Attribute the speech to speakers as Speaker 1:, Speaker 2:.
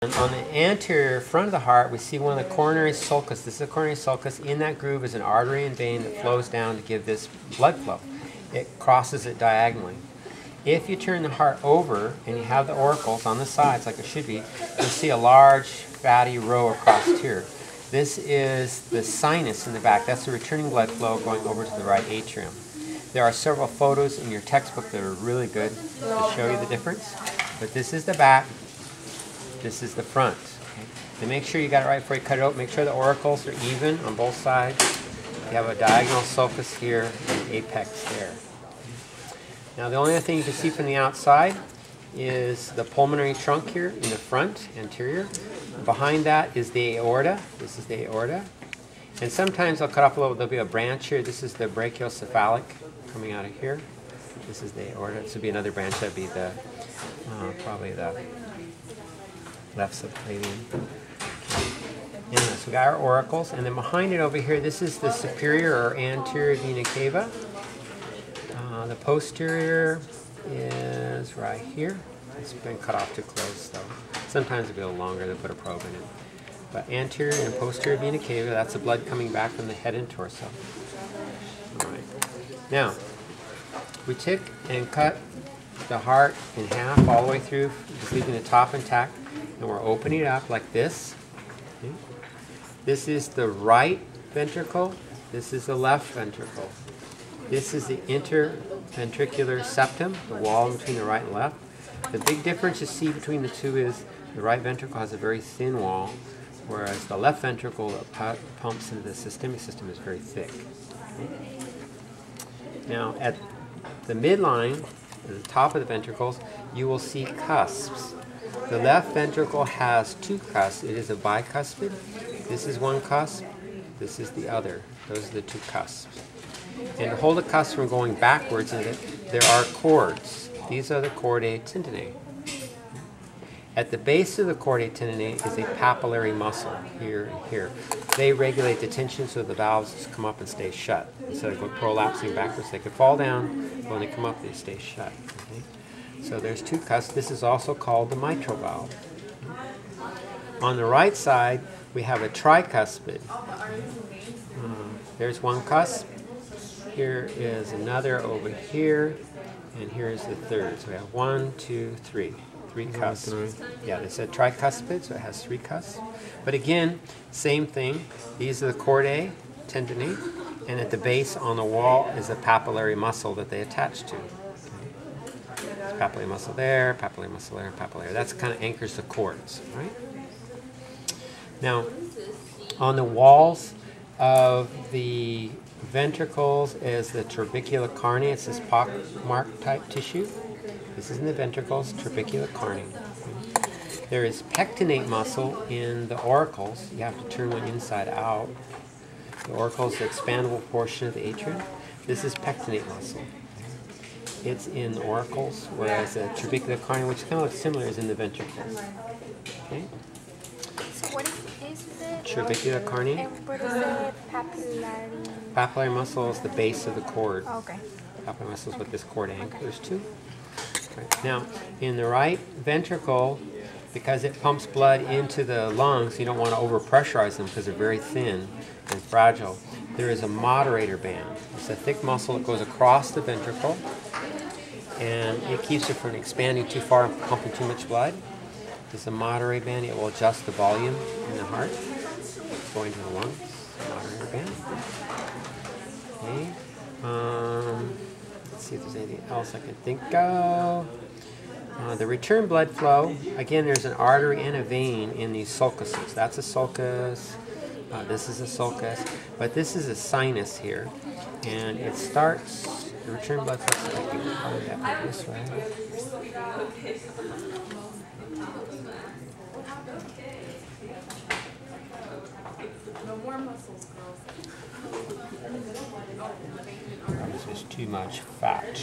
Speaker 1: And on the anterior front of the heart, we see one of the coronary sulcus. This is a coronary sulcus. In that groove is an artery and vein that flows down to give this blood flow. It crosses it diagonally. If you turn the heart over and you have the auricles on the sides like it should be, you'll see a large fatty row across here. This is the sinus in the back. That's the returning blood flow going over to the right atrium. There are several photos in your textbook that are really good to show you the difference. But this is the back. This is the front. Okay? And make sure you got it right before you cut it out. Make sure the auricles are even on both sides. You have a diagonal sulcus here and apex there. Now the only other thing you can see from the outside is the pulmonary trunk here in the front, anterior. Behind that is the aorta. This is the aorta. And sometimes I'll cut off a little, there'll be a branch here. This is the brachiocephalic coming out of here. This is the aorta. This would be another branch. That would be the, probably the left subclavian. Okay. So we got our auricles, and then behind it over here, this is the superior or anterior vena cava. The posterior is right here. It's been cut off too close, though. Sometimes it'll be a little longer to put a probe in it. But anterior and posterior vena cava, that's the blood coming back from the head and torso. All right. Now, we took and cut the heart in half all the way through, just leaving the top intact. And we're opening it up like this. Okay. This is the right ventricle. This is the left ventricle. This is the interventricular septum, the wall between the right and left. The big difference you see between the two is the right ventricle has a very thin wall, whereas the left ventricle that pumps into the systemic system is very thick. Okay. Now, at the midline, at the top of the ventricles, you will see cusps. The left ventricle has two cusps. It is a bicuspid. This is one cusp. This is the other. Those are the two cusps. And to hold a cusp from going backwards in it, there are cords. These are the chordae tendineae. At the base of the chordae tendineae is a papillary muscle, here and here. They regulate the tension so the valves come up and stay shut. Instead of prolapsing backwards, they could fall down, but when they come up, they stay shut. Okay? So there's two cusps. This is also called the mitral valve. On the right side, we have a tricuspid. There's one cusp. Here is another over here, and here is the third. So we have 1, 2, 3. 3 cusps. Yeah, they said tricuspid, so it has 3 cusps. But again, same thing. These are the chordae tendineae, and at the base on the wall is a papillary muscle that they attach to. Papillary muscle there, papillary muscle there, papillary. That's kind of anchors the cords, right? Now, on the walls of the ventricles is the trabecular carni. It's this pockmark type tissue. This is in the ventricles, trabecular carni. There is pectinate muscle in the auricles. You have to turn one inside out. The auricle is the expandable portion of the atrium. This is pectinate muscle. It's in the auricles, whereas the trabecular carni, which kind of looks similar, is in the ventricles. Okay?
Speaker 2: So what is the
Speaker 1: trabecular carni?
Speaker 2: And what is the papillary?
Speaker 1: Papillary muscle is the base of the cord.
Speaker 2: Oh, okay.
Speaker 1: Papillary muscle is what this cord anchors to. Right. Now, in the right ventricle, because it pumps blood into the lungs, you don't want to overpressurize them because they're very thin and fragile. There is a moderator band. It's a thick muscle that goes across the ventricle, and it keeps it from expanding too far and pumping too much blood. It's a moderator band. It will adjust the volume in the heart going to the lungs. Moderator band. Okay. Let's see if there's anything else I can think of. The return blood flow, again, there's an artery and a vein in these sulcuses. That's a sulcus. This is a sulcus. But this is a sinus here. And it starts, the return blood flow, so I can follow that like this way. This is too much fat.